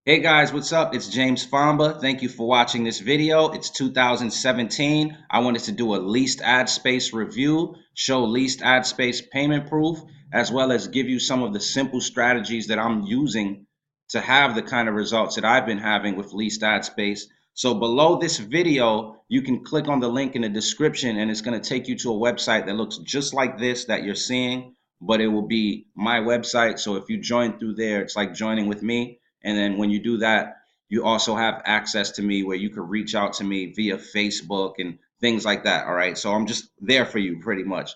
Hey guys, what's up? It's James Fomba. Thank you for watching this video. It's 2017. I wanted to do a leased ad space review, show leased ad space payment proof, as well as give you some of the simple strategies that I'm using to have the kind of results that I've been having with leased ad space. So below this video, you can click on the link in the description and it's going to take you to a website that looks just like this that you're seeing, but it will be my website. So if you join through there, it's like joining with me. And then when you do that, you also have access to me where you can reach out to me via Facebook and things like that. All right. So I'm just there for you pretty much.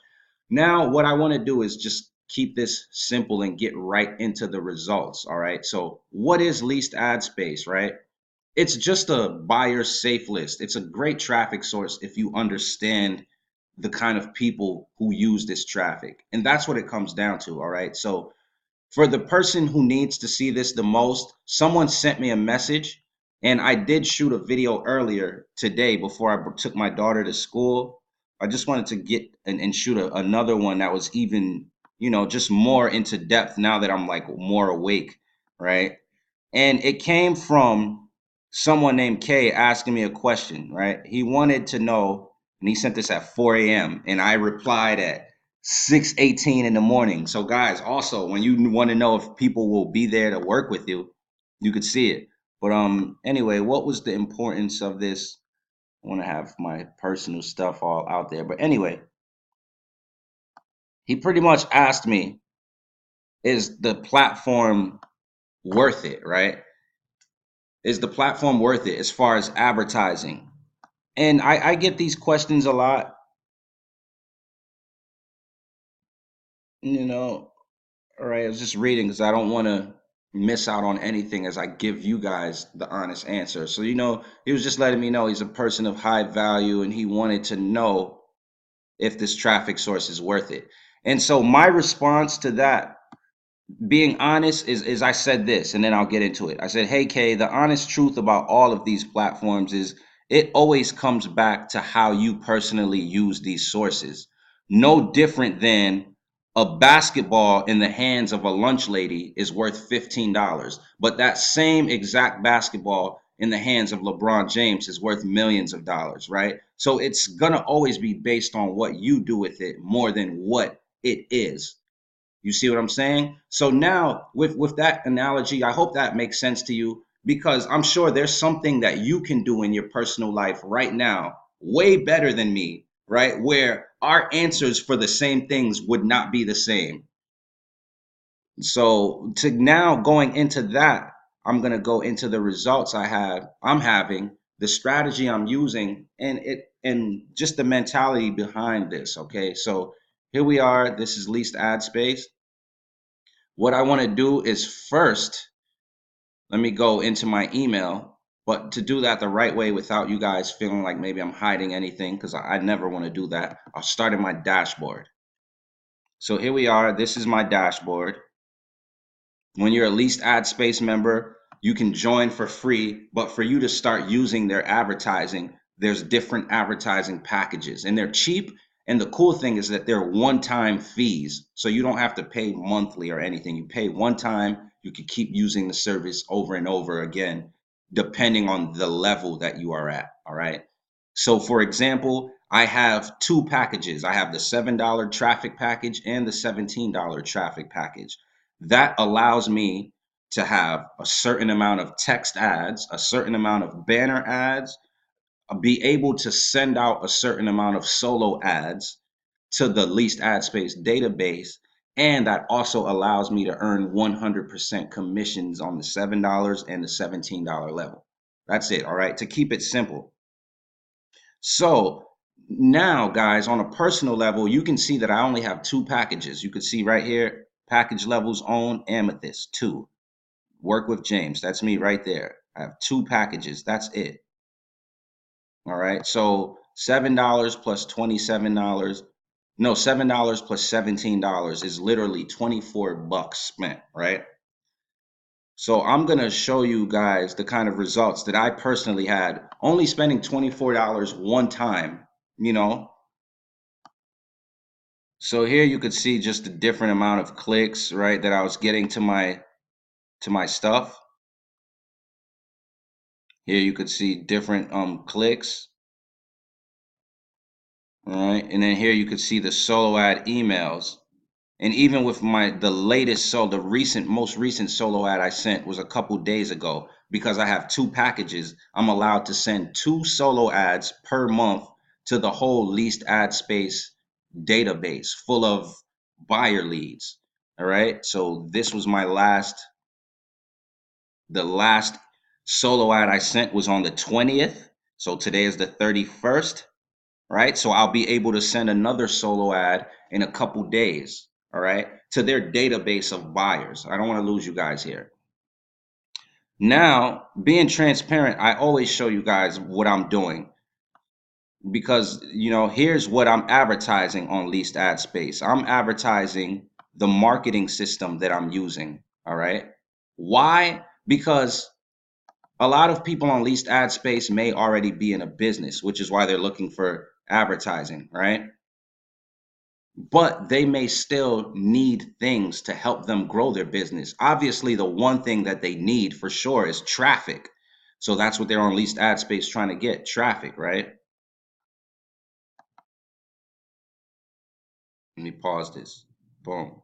Now, what I want to do is just keep this simple and get right into the results. All right. So, what is leased ad space, right? It's just a buyer safe list. It's a great traffic source if you understand the kind of people who use this traffic. And that's what it comes down to. All right. So, for the person who needs to see this the most, someone sent me a message, and I did shoot a video earlier today before I took my daughter to school. I just wanted to get and shoot another one that was even, just more into depth now that I'm like more awake, right? And it came from someone named Kay asking me a question, right? He wanted to know, and he sent this at 4 a.m. and I replied at 6:18 in the morning. So guys, also when you want to know if people will be there to work with you, you could see it. But anyway, what was the importance of this? I want to have my personal stuff all out there. But anyway, he pretty much asked me, is the platform worth it, right? Is the platform worth it as far as advertising? And I get these questions a lot, you know. All right, I was just reading because I don't want to miss out on anything as I give you guys the honest answer. So, he was just letting me know he's a person of high value and he wanted to know if this traffic source is worth it. And so my response to that, being honest, is I said this, and then I'll get into it. I said, hey, Kay, the honest truth about all of these platforms is it always comes back to how you personally use these sources. No different than a basketball in the hands of a lunch lady is worth $15, but that same exact basketball in the hands of LeBron James is worth millions of dollars, right? So it's going to always be based on what you do with it more than what it is. You see what I'm saying? So now with that analogy, I hope that makes sense to you because I'm sure there's something that you can do in your personal life right now way better than me, right? Where our answers for the same things would not be the same. So to now going into that, I'm going to go into the results I'm having, the strategy I'm using and just the mentality behind this, okay? So here we are. This is leased ad space. What I want to do is first, let me go into my email, but to do that the right way without you guys feeling like maybe I'm hiding anything, because I never want to do that. I'll start in my dashboard. So here we are. This is my dashboard. When you're a leased ad space member, you can join for free, but for you to start using their advertising, there's different advertising packages and they're cheap. And the cool thing is that they're one-time fees. So you don't have to pay monthly or anything. You pay one time, you can keep using the service over and over again, depending on the level that you are at. All right. So for example, I have two packages. I have the $7 traffic package and the $17 traffic package. That allows me to have a certain amount of text ads, a certain amount of banner ads, be able to send out a certain amount of solo ads to the leased ad space database. And that also allows me to earn 100% commissions on the $7 and the $17 level. That's it. All right. To keep it simple. So now, guys, on a personal level, you can see that I only have two packages. You can see right here, package levels on Amethyst, two. Work with James. That's me right there. I have two packages. That's it. All right. So $7 plus $27. No, $7 plus $17 is literally 24 bucks spent, right? So I'm going to show you guys the kind of results that I personally had only spending $24 one time, you know, So here you could see just the different amount of clicks, right, that I was getting to my stuff. Here you could see different clicks. All right, and then here you could see the solo ad emails. And even with the latest, the most recent solo ad I sent was a couple days ago. Because I have two packages, I'm allowed to send two solo ads per month to the whole Leased ad space database full of buyer leads. All right. So this was the last solo ad I sent was on the 20th. So today is the 31st. Right? So I'll be able to send another solo ad in a couple days, all right, to their database of buyers. I don't want to lose you guys here. Now, being transparent, I always show you guys what I'm doing because, here's what I'm advertising on Leased Ad Space. I'm advertising the marketing system that I'm using, all right? Why? Because a lot of people on Leased Ad Space may already be in a business, which is why they're looking for advertising, right? But they may still need things to help them grow their business. Obviously, the one thing that they need for sure is traffic. So that's what they're on Leased Ad Space trying to get, traffic, right? Let me pause this. Boom.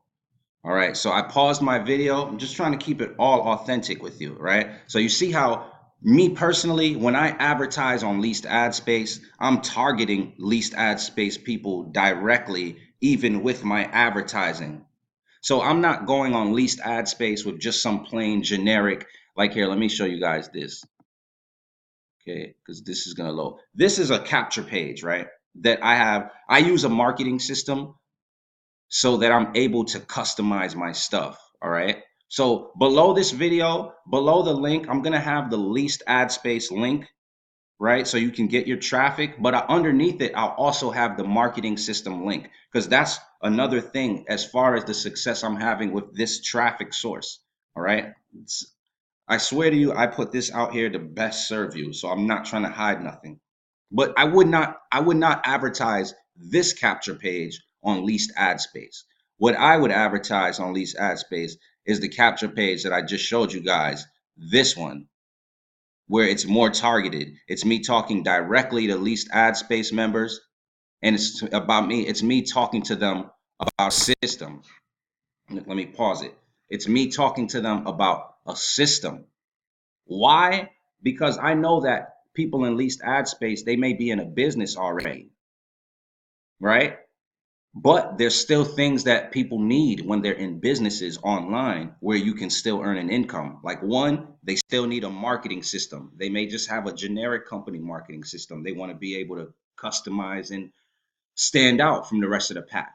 All right, so I paused my video. I'm just trying to keep it all authentic with you, right? So you see how me personally, when I advertise on Leased Ad Space, I'm targeting Leased Ad Space people directly, even with my advertising. So I'm not going on Leased Ad Space with just some plain generic, like here, let me show you guys this, okay? Because this is gonna load. This is a capture page, right? That I use a marketing system so that I'm able to customize my stuff, all right? So below this video, below the link, I'm gonna have the Leased Ad Space link, right? So you can get your traffic, but underneath it, I'll also have the marketing system link because that's another thing as far as the success I'm having with this traffic source. All right. I swear to you, I put this out here to best serve you. So I'm not trying to hide nothing. But I would not advertise this capture page on Leased Ad Space. What I would advertise on Leased Ad Space is the capture page that I just showed you guys. This one, where it's more targeted. It's me talking directly to Leased Ad Space members, and it's me talking to them about a system. Let me pause it. It's me talking to them about a system. Why? Because I know that people in Leased Ad Space, they may be in a business already, right? But there's still things that people need when they're in businesses online where you can still earn an income. Like one, they still need a marketing system. They may just have a generic company marketing system. They want to be able to customize and stand out from the rest of the pack.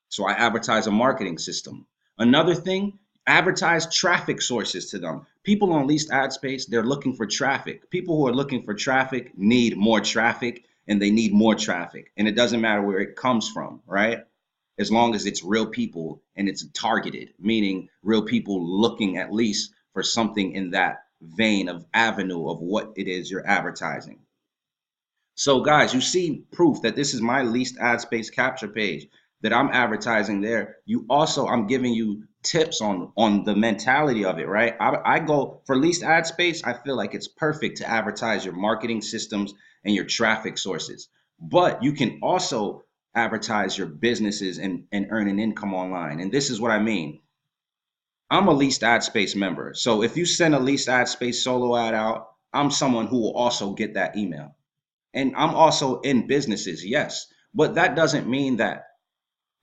So I advertise a marketing system. Another thing, advertise traffic sources to them. People on Leased Ad Space, they're looking for traffic. People who are looking for traffic need more traffic and they need more traffic. And it doesn't matter where it comes from, right? As long as it's real people and it's targeted, meaning real people looking at least for something in that vein of avenue of what it is you're advertising. So guys, you see proof that this is my Leased Ad Space capture page that I'm advertising there. I'm giving you tips on the mentality of it, right? I go for Leased Ad Space. I feel like it's perfect to advertise your marketing systems and your traffic sources. But you can also advertise your businesses and earn an income online. And this is what I mean. I'm a Leased Ad Space member. So if you send a Leased Ad Space solo ad out, I'm someone who will also get that email. And I'm also in businesses, yes. But that doesn't mean that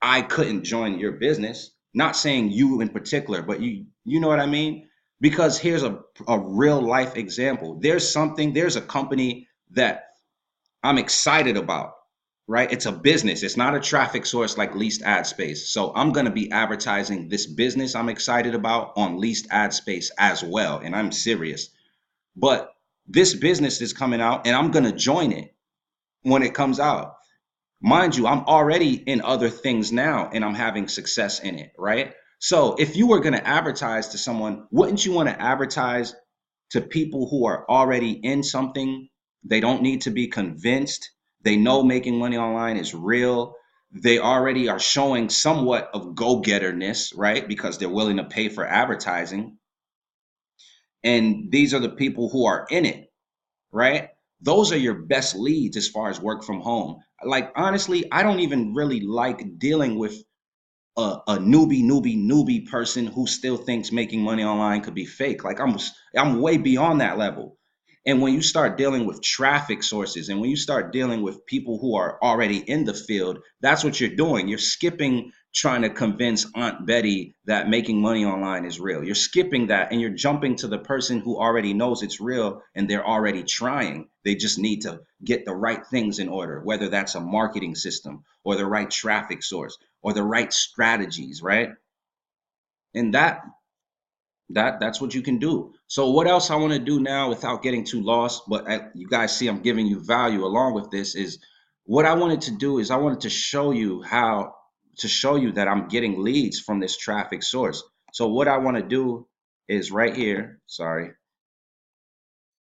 I couldn't join your business. Not saying you in particular, but you know what I mean? Because here's a real life example. There's a company that I'm excited about, right? It's a business. It's not a traffic source like Leased Ad Space. So I'm going to be advertising this business I'm excited about on Leased Ad Space as well. And I'm serious. But this business is coming out and I'm going to join it when it comes out. Mind you, I'm already in other things now and I'm having success in it, right? So if you were going to advertise to someone, wouldn't you want to advertise to people who are already in something? They don't need to be convinced. They know making money online is real. They already are showing somewhat of go-getterness, right? Because they're willing to pay for advertising. and these are the people who are in it, right? Those are your best leads as far as work from home. Like honestly, I don't even really like dealing with a newbie person who still thinks making money online could be fake. Like I'm way beyond that level. And when you start dealing with traffic sources and when you start dealing with people who are already in the field, that's what you're doing. You're skipping trying to convince Aunt Betty that making money online is real. You're skipping that and you're jumping to the person who already knows it's real and they're already trying. They just need to get the right things in order, whether that's a marketing system or the right traffic source or the right strategies, right? And that's what you can do. So what else I want to do now without getting too lost, but you guys see I'm giving you value along with this is what I wanted to do is I wanted to show you how to show you that I'm getting leads from this traffic source. So what I want to do is right here, sorry.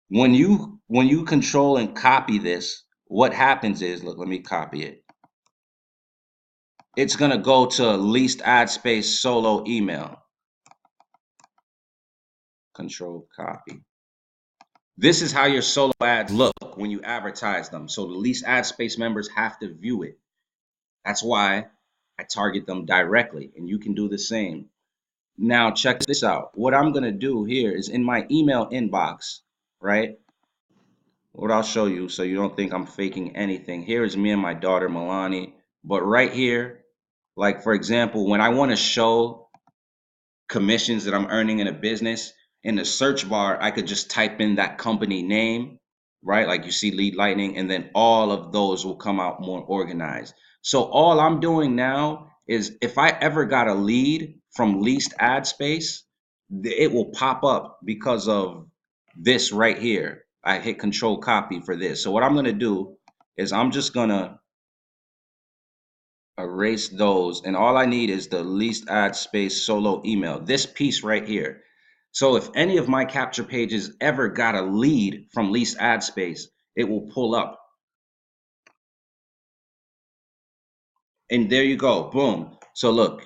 When you control and copy this, what happens is, look, let me copy it. It's going to go to leased ad space solo email. Control copy. This is how your solo ads look when you advertise them. So the least ad space members have to view it. That's why I target them directly, and you can do the same. Now check this out. What I'm gonna do here is in my email inbox, right? What I'll show you so you don't think I'm faking anything. Here is me and my daughter Milani. But right here, like for example, when I want to show commissions that I'm earning in a business, in the search bar, I could just type in that company name, right? Like you see Lead Lightning, and then all of those will come out more organized. So all I'm doing now is if I ever got a lead from leased ad space, it will pop up because of this right here. I hit control copy for this. So what I'm going to do is I'm just going to erase those, and all I need is the least ad space solo email, this piece right here. So if any of my capture pages ever got a lead from least ad space, it will pull up, and there you go, boom. So look,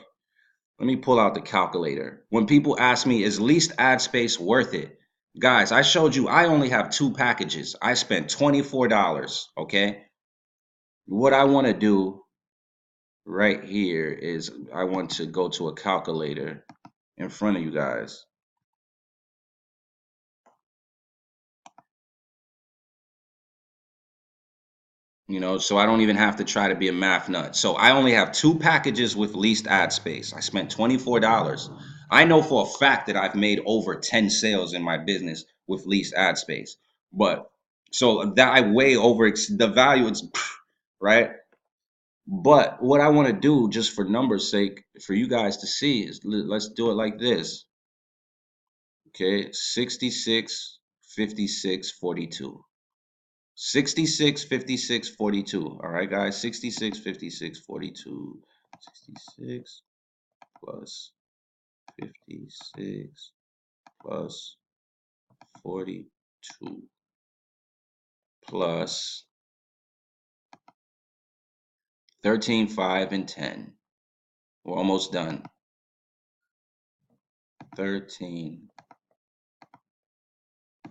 let me pull out the calculator. When people ask me, is least ad space worth it? Guys, I showed you I only have 2 packages. I spent $24, okay? What I want to do right here is I want to go to a calculator in front of you guys. So I don't even have to try to be a math nut. So I only have 2 packages with least ad space. I spent $24. I know for a fact that I've made over 10 sales in my business with least ad space. But so that I way over the value, it's right. But what I want to do, just for numbers sake, for you guys to see, is let's do it like this. Okay, 66, 56, 42. 66, 56, 42. All right, guys. 66, 56, 42. 66 plus 56 plus 42 plus 13, 5, and 10. We're almost done. 13,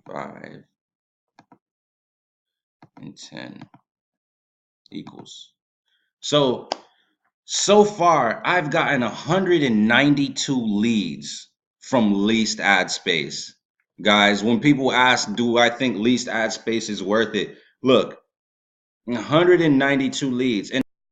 5, and 10 equals. So far, I've gotten 192 leads from leased ad space. Guys, when people ask, do I think leased ad space is worth it? Look, 192 leads. And